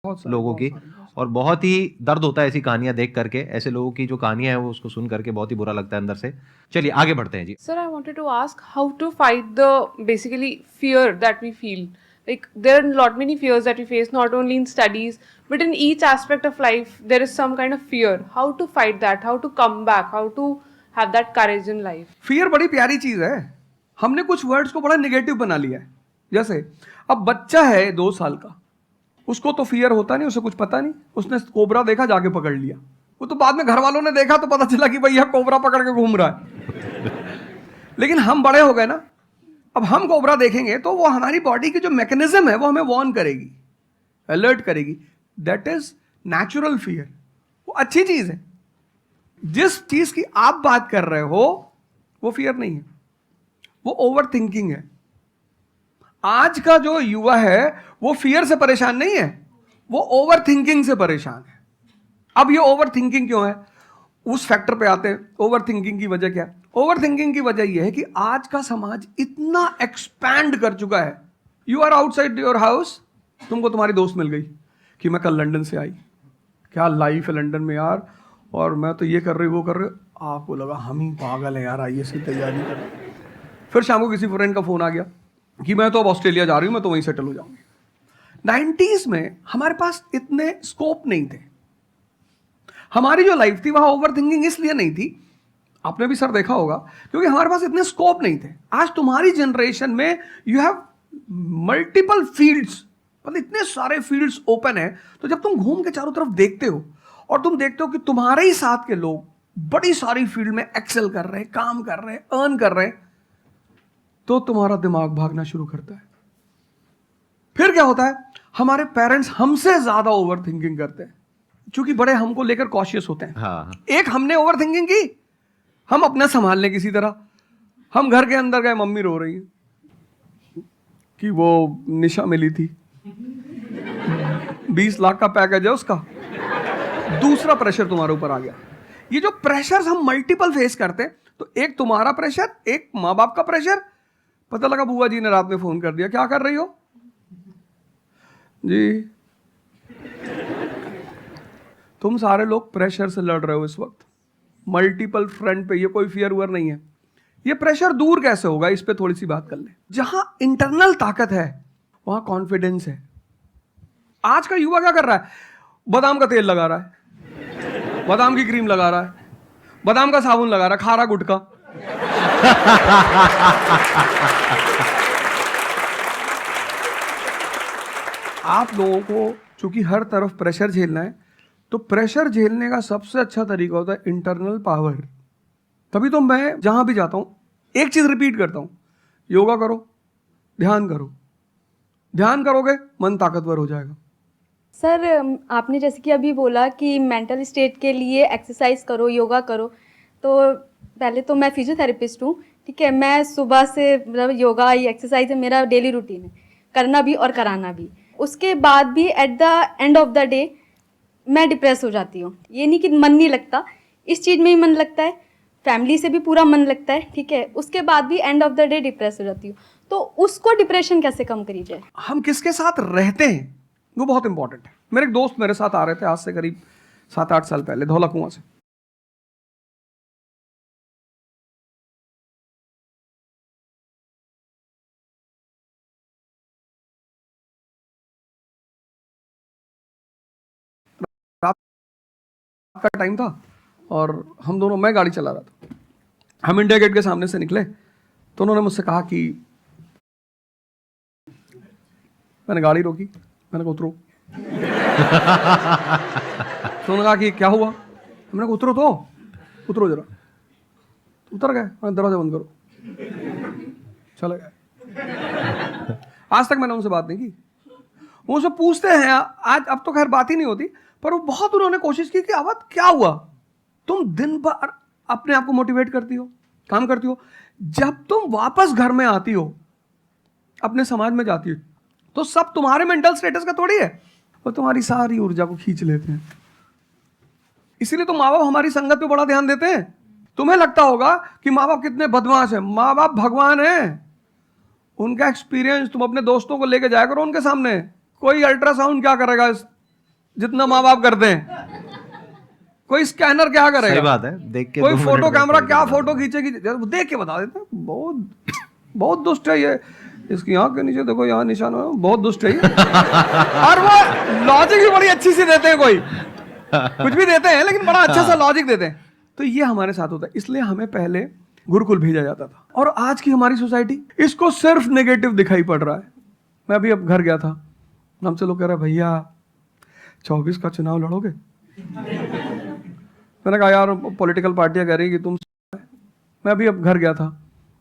लोगों की, और बहुत ही दर्द होता है ऐसी कहानियां देख करके। ऐसे लोगों की जो कहानियां हैं वो उसको सुन करके बहुत ही बुरा लगता है अंदर से। चलिए आगे बढ़ते हैं जी। Sir, I wanted to ask how to fight the basically fear that we feel. Like there are lot many fears that we face, not only in studies, but in each aspect of life. There is some kind of fear. How to fight that? How to come back? How to have that courage in life? Fear बड़ी प्यारी चीज है। हमने कुछ words को बड़ा negative बना लिया है। जैसे अब बच्चा है 2 साल का, उसको तो फियर होता नहीं, उसे कुछ पता नहीं, उसने कोबरा देखा जाके पकड़ लिया। वो तो बाद में घर वालों ने देखा तो पता चला कि भैया कोबरा पकड़ के घूम रहा है। लेकिन हम बड़े हो गए ना, अब हम कोबरा देखेंगे तो वो हमारी बॉडी की जो मैकेनिज्म है वो हमें वार्न करेगी, अलर्ट करेगी। That is natural fear. वो अच्छी चीज है। जिस चीज की आप बात कर रहे हो वो फियर नहीं है, वो ओवर थिंकिंग है। आज का जो युवा है वो फियर से परेशान नहीं है, वो ओवर थिंकिंग से परेशान है। अब ये ओवर थिंकिंग क्यों है, उस फैक्टर पे आते हैं। ओवर थिंकिंग की वजह क्या है? ओवर थिंकिंग की वजह यह है कि आज का समाज इतना एक्सपैंड कर चुका है। You are outside your house, तुमको तुम्हारी दोस्त मिल गई कि मैं कल लंदन से आई, क्या लाइफ है लंदन में यार, और मैं तो ये कर रही वो कर रही। आपको लगा हम ही पागल हैं यार, आईएएस की तैयारी कर। फिर शाम को किसी फ्रेंड का फोन आ गया कि मैं तो अब ऑस्ट्रेलिया जा रही हूं, मैं तो वहीं सेटल हो जाऊंगी। 90s में हमारे पास इतने स्कोप नहीं थे। हमारी जो लाइफ थी वहां ओवर थिंकिंग इसलिए नहीं थी, आपने भी सर देखा होगा, क्योंकि हमारे पास इतने स्कोप नहीं थे। आज तुम्हारी जनरेशन में यू हैव मल्टीपल फील्ड्स, मतलब इतने सारे फील्ड्स ओपन है। तो जब तुम घूम के चारों तरफ देखते हो और तुम देखते हो कि तुम्हारे ही साथ के लोग बड़ी सारी फील्ड में एक्सेल कर रहे हैं, काम कर रहे हैं, अर्न कर रहे हैं, तो तुम्हारा दिमाग भागना शुरू करता है। फिर क्या होता है, हमारे पेरेंट्स हमसे ज्यादा ओवर थिंकिंग करते हैं, क्योंकि बड़े हमको लेकर कॉशियस होते हैं। हाँ। एक हमने ओवर थिंकिंग की, हम अपना संभाल लें किसी तरह। हम घर के अंदर गए, मम्मी रो रही है कि वो निशा मिली थी, 20 लाख का पैकेज है उसका। दूसरा प्रेशर तुम्हारे ऊपर आ गया। ये जो प्रेशर हम मल्टीपल फेस करते हैं, तो एक तुम्हारा प्रेशर, एक माँ बाप का प्रेशर। पता लगा बुआ जी ने रात में फोन कर दिया, क्या कर रही हो जी? तुम सारे लोग प्रेशर से लड़ रहे हो इस वक्त, मल्टीपल फ्रंट पे। ये कोई फियर उयर नहीं है। ये प्रेशर दूर कैसे होगा, इस पे थोड़ी सी बात कर ले। जहां इंटरनल ताकत है वहां कॉन्फिडेंस है। आज का युवा क्या कर रहा है, बादाम का तेल लगा रहा है, बादाम की क्रीम लगा रहा है, बादाम का साबुन लगा रहा है, खा रहा गुटखा। आप लोगों को चूंकि हर तरफ प्रेशर झेलना है, तो प्रेशर झेलने का सबसे अच्छा तरीका होता है इंटरनल पावर। तभी तो मैं जहां भी जाता हूं एक चीज रिपीट करता हूं, योगा करो, ध्यान करो। ध्यान करोगे मन ताकतवर हो जाएगा। सर, आपने जैसे कि अभी बोला कि मेंटल स्टेट के लिए एक्सरसाइज करो, योगा करो। तो पहले तो मैं फिजियोथेरेपिस्ट हूँ, ठीक है। मैं सुबह से मतलब योगा या एक्सरसाइज है मेरा डेली रूटीन है, करना भी और कराना भी। उसके बाद भी at the end of the day मैं डिप्रेस हो जाती हूँ। ये नहीं कि मन नहीं लगता, इस चीज़ में ही मन लगता है, फैमिली से भी पूरा मन लगता है, ठीक है। उसके बाद भी end of the day depress हो जाती हूँ। तो उसको डिप्रेशन कैसे कम करी जाए? हम किसके साथ रहते हैं वो बहुत इंपॉर्टेंट है। मेरे एक दोस्त मेरे साथ आ रहे थे आज से करीब 7-8 साल पहले, धौला कुआं से। रात का टाइम था और हम दोनों, मैं गाड़ी चला रहा था, हम इंडिया गेट के सामने से निकले तो उन्होंने मुझसे कहा कि, मैंने गाड़ी रोकी, मैंने कहा उतरो। तो उन्होंने कहा कि क्या हुआ, मैंने कहा उतरो, तो उतरो जरा। उतर गए, मैंने दरवाजा बंद करो, चले गए। आज तक मैंने उनसे बात नहीं की। वो उनसे पूछते हैं आज, अब तो खैर बात ही नहीं होती, पर वो बहुत उन्होंने कोशिश की कि अवध क्या हुआ, तुम दिन भर अपने आप को मोटिवेट करती हो, काम करती हो, जब तुम वापस घर में आती हो, अपने समाज में जाती हो, तो सब तुम्हारे मेंटल स्टेटस का थोड़ी है, वो तुम्हारी सारी ऊर्जा को खींच लेते हैं। इसीलिए तो माँ बाप हमारी संगत पे बड़ा ध्यान देते हैं। तुम्हें लगता होगा कि माँ बाप कितने बदमाश हैं, माँ बाप भगवान हैं। उनका एक्सपीरियंस तुम अपने दोस्तों को लेके जाया करो उनके सामने। कोई अल्ट्रासाउंड क्या करेगा जितना माँ बाप करते हैं। कोई स्कैनर क्या करेगा? सही बात है, देख के कोई 2 मिनट फोटो में कैमरा पढ़ क्या के फोटो खींचेगी, जरा देख के बता देते हैं। बहुत बहुत दुष्ट है ये, इसकी आंख के नीचे देखो यहाँ निशान है, बहुत दुष्ट है ये। और वो लॉजिक भी बड़ी अच्छी सी देते हैं, कोई कुछ भी देते हैं लेकिन बड़ा अच्छा सा लॉजिक देते हैं। तो ये हमारे साथ होता है, इसलिए हमें पहले गुरुकुल भेजा जाता था। और आज की हमारी सोसाइटी इसको सिर्फ नेगेटिव दिखाई पड़ रहा है। मैं अभी अब घर गया था, हमसे लोग कह रहे भैया 24 का चुनाव लड़ोगे? मैंने कहा यार पॉलिटिकल पार्टियां कह रही कि तुम। मैं अभी अब घर गया था,